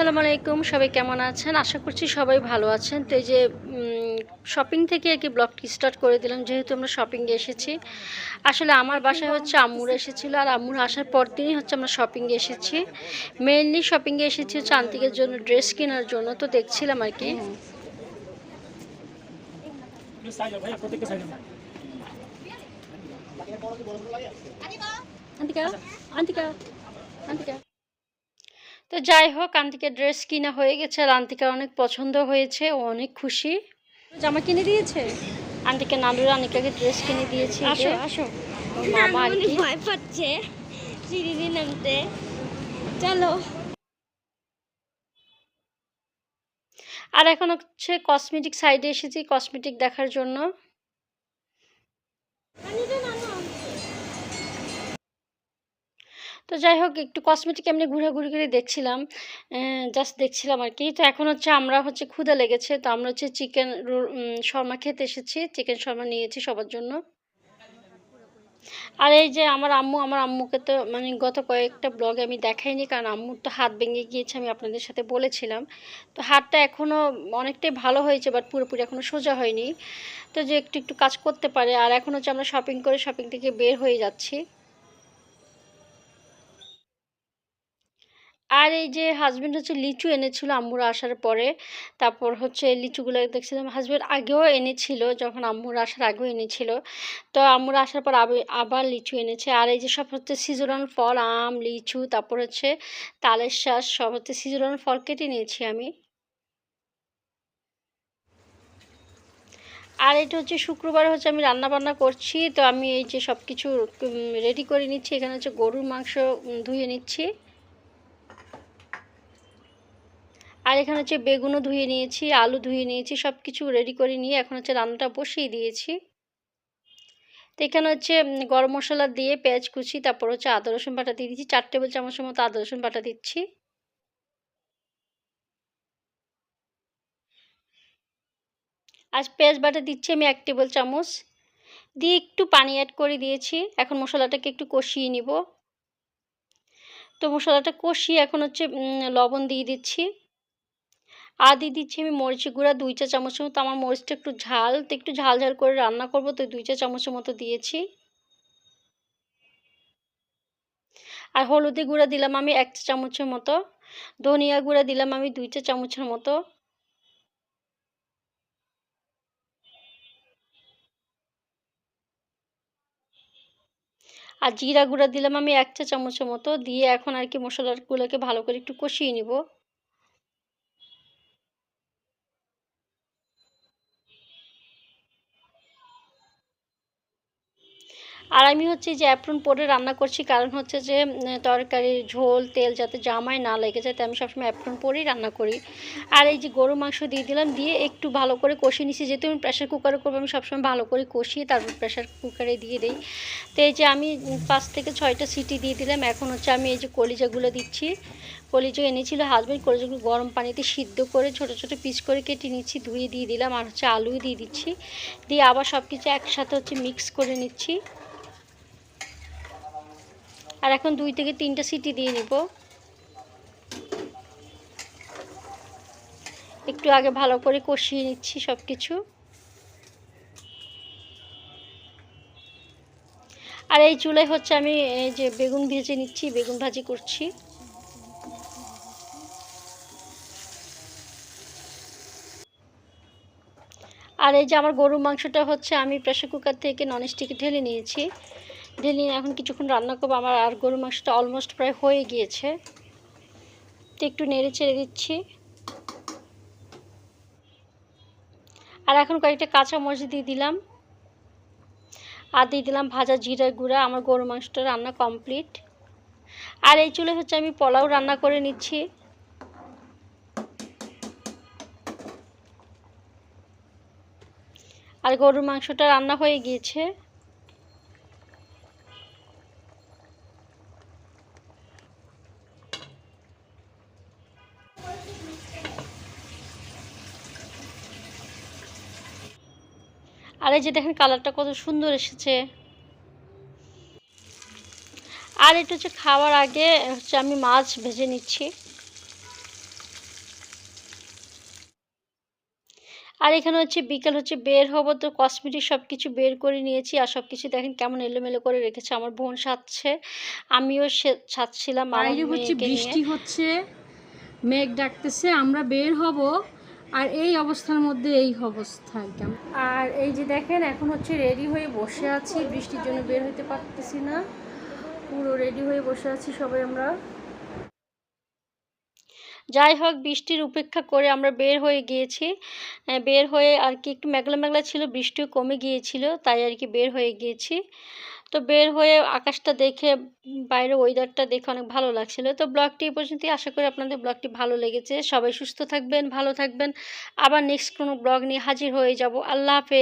আসসালামু আলাইকুম, সবাই কেমন আছেন? আশা করছি সবাই ভালো আছেন। তো এই যে শপিং থেকে আর কি ব্লগটি স্টার্ট করে দিলাম, যেহেতু আমরা শপিংয়ে এসেছি। আসলে আমার বাসায় হচ্ছে আম্মুরা এসেছিলো, আর আম্মুর আসার পর দিনই হচ্ছে আমরা শপিংয়ে এসেছি। মেইনলি শপিংয়ে এসেছি হচ্ছে আন্তিকের জন্য ড্রেস কেনার জন্য। তো দেখছিলাম আর কি। আন্তিকা, আন্তিকা, আন্তিকা। তো যাই হোক, আন্তিকার ড্রেস কিনা হয়ে গেছে, আর আন্তিকার অনেক পছন্দ হয়েছে, ও অনেক খুশি। জামা কিনে দিয়েছে আন্টিকে, নানুরা আনিকাকে ড্রেস কিনে দিয়েছে। আসো আসো, মামা আর কি ভয় পাচ্ছে সিঁড়ি দিয়ে নামতে। চলো। আর এখন হচ্ছে কসমেটিক সাইডে এসেছি কসমেটিক দেখার জন্য। তো যাই হোক, একটু কসমেটিক এমনি ঘোরাঘুরি করে দেখছিলাম, জাস্ট দেখছিলাম আর কি। তো এখন হচ্ছে আমরা হচ্ছে ক্ষুধা লেগেছে, তো আমরা হচ্ছে চিকেন রোল শর্মা খেতে এসেছি, চিকেন শর্মা নিয়েছি সবার জন্য। আর এই যে আমার আম্মুকে তো মানে গত কয়েকটা ব্লগে আমি দেখাইনি, কারণ আম্মুর তো হাত ভেঙে গিয়েছে, আমি আপনাদের সাথে বলেছিলাম। তো হাতটা এখনও অনেকটাই ভালো হয়েছে, বাট পুরোপুরি এখনও সোজা হয়নি। তো যে একটু একটু কাজ করতে পারে। আর এখন হচ্ছে আমরা শপিং করে শপিং থেকে বের হয়ে যাচ্ছি। আর এই যে হাজবেন্ড হচ্ছে লিচু এনেছিল আম্মুরা আসার পরে। তারপর হচ্ছে লিচুগুলো দেখছিলাম, হাজবেন্ড আগেও এনেছিল, যখন আম্মুরা আসার আগেও এনেছিল। তো আম্মুরা আসার পর আবার লিচু এনেছে। আর এই যে সব হচ্ছে সিজনাল ফল, আম, লিচু, তারপর হচ্ছে তালের শাঁস, সব হচ্ছে সিজনাল ফল কেটে নিয়েছি আমি। আর এটা হচ্ছে শুক্রবার হচ্ছে আমি রান্না বান্না করছি, তো আমি এই যে সব কিছু রেডি করে নিচ্ছি। এখানে হচ্ছে গরুর মাংস ধুয়ে নিচ্ছি। আর এখানে হচ্ছে বেগুনও ধুয়ে নিয়েছি, আলু ধুয়ে নিয়েছি, সব কিছু রেডি করে নিয়ে এখন হচ্ছে রান্নাটা বসিয়ে দিয়েছি। তো এখানে হচ্ছে গরম মশলা দিয়ে পেঁয়াজ কুচি, তারপর হচ্ছে আদা রসুন বাটা দিয়ে দিচ্ছি, 4 টেবিল চামচের মতো আদা রসুন বাটা দিচ্ছি। আর পেঁয়াজ বাটা দিচ্ছি আমি 1 টেবিল চামচ, দিয়ে একটু পানি অ্যাড করে দিয়েছি। এখন মশলাটাকে একটু কষিয়ে নিব। তো মশলাটা কষিয়ে এখন হচ্ছে লবণ দিয়ে দিচ্ছি। আর দিয়ে দিচ্ছি আমি মরিচের গুঁড়া 2 চা চামচের মতো। আমার মরিচটা একটু ঝাল, তো একটু ঝাল ঝাল করে রান্না করব, তো 2 চা চামচের মতো দিয়েছি। আর হলুদের গুঁড়া দিলাম আমি 1 চা চামচের মতো। ধনিয়া গুঁড়া দিলাম আমি 2 চা চামচের মতো। আর জিরা গুঁড়া দিলাম আমি 1 চা চামচের মতো। দিয়ে এখন আর কি মশলাগুলোকে ভালো করে একটু কষিয়ে নিব। আর আমি হচ্ছে যে অ্যাপ্রন পরে রান্না করছি, কারণ হচ্ছে যে তরকারির ঝোল তেল যাতে জামায় না লেগে যায়, তাই আমি সবসময় অ্যাপ্রন পরেই রান্না করি। আর এই যে গরু মাংস দিয়ে দিলাম, দিয়ে একটু ভালো করে কষিয়ে নিচ্ছি। যেহেতু আমি প্রেশার কুকারে করবো, আমি সবসময় ভালো করে কষিয়ে তারপর প্রেশার কুকারে দিয়ে দিই। তো এই যে আমি 5 থেকে 6টা সিটি দিয়ে দিলাম। এখন হচ্ছে আমি এই যে কলিজাগুলো দিচ্ছি। কলিজা এনেছিল হাজবেন্ড, কলিজাগুলো গরম পানিতে সিদ্ধ করে ছোট ছোট পিস করে কেটে নিচ্ছি, ধুয়ে দিয়ে দিলাম। আর হচ্ছে আলু দিয়ে দিচ্ছি, দিয়ে আবার সব কিছু একসাথে হচ্ছে মিক্স করে নিচ্ছি। আর এখন 2 থেকে 3টা সিটি দিয়ে নিব। একটু আগে ভালো করে কষিয়ে নিচ্ছি সব কিছু। আর এই চুলায় হচ্ছে আমি এই যে বেগুন ভেজে নিচ্ছি, বেগুন ভাজি করছি। আর এই যে আমার গরুর মাংসটা হচ্ছে আমি প্রেসার কুকার থেকে ননস্টিকে ঢেলে নিয়েছি। ঢেলে নিয়ে এখন কিছুক্ষণ রান্না করবো। আমার আর গরুর মাংসটা অলমোস্ট প্রায় হয়ে গিয়েছে, তো একটু নেড়ে চেড়ে দিচ্ছি। আর এখন কয়েকটা কাঁচা মরিচ দিয়ে দিলাম, আর দিয়ে দিলাম ভাজা জিরার গুঁড়া। আমার গরুর মাংসটা রান্না কমপ্লিট। আর এই চুলে হচ্ছে আমি পোলাও রান্না করে নিচ্ছি। আর গরুর মাংসটা রান্না হয়ে গিয়েছে। আর এই যে দেখেন কালারটা কত সুন্দর এসেছে। আর এটা হচ্ছে খাওয়ার আগে হচ্ছে আমি মাছ ভেজে নিচ্ছি। আর এখানে হচ্ছে বিকেল হচ্ছে বের হব, তো কসমেটিক সব কিছু বের করে নিয়েছি। আর সব কিছু দেখেন কেমন এলোমেলো করে রেখেছে, আমার বোন সাজছে, আমিও সাজছিলাম আমার বাইরে হচ্ছে মেয়েকে নিয়ে। বৃষ্টি হচ্ছে, মেঘ ডাকতেছে, আমরা বের হব, আর এই অবস্থার মধ্যে এই অবস্থা একদম। আর এই যে দেখেন এখন হচ্ছে রেডি হয়ে বসে আছি, বৃষ্টির জন্য বের হতে পারতেছি না, পুরো রেডি হয়ে বসে আছি সবাই আমরা। যাই হোক, বৃষ্টির উপেক্ষা করে আমরা বের হয়ে গিয়েছি। বের হয়ে আর কি একটু মেঘলা মেঘলা ছিল, বৃষ্টিও কমে গিয়েছিল, তাই আর কি বের হয়ে গিয়েছি। তো বের হয়ে আকাশটা দেখে, বাইরের ওয়েদারটা দেখে অনেক ভালো লাগছিল। তো ব্লগটি এই পর্যন্তই, আশা করি আপনাদের ব্লগটি ভালো লেগেছে। সবাই সুস্থ থাকবেন, ভালো থাকবেন। আবার নেক্সট কোনো ব্লগ নিয়ে হাজির হয়ে যাব। আল্লাহ হাফেজ।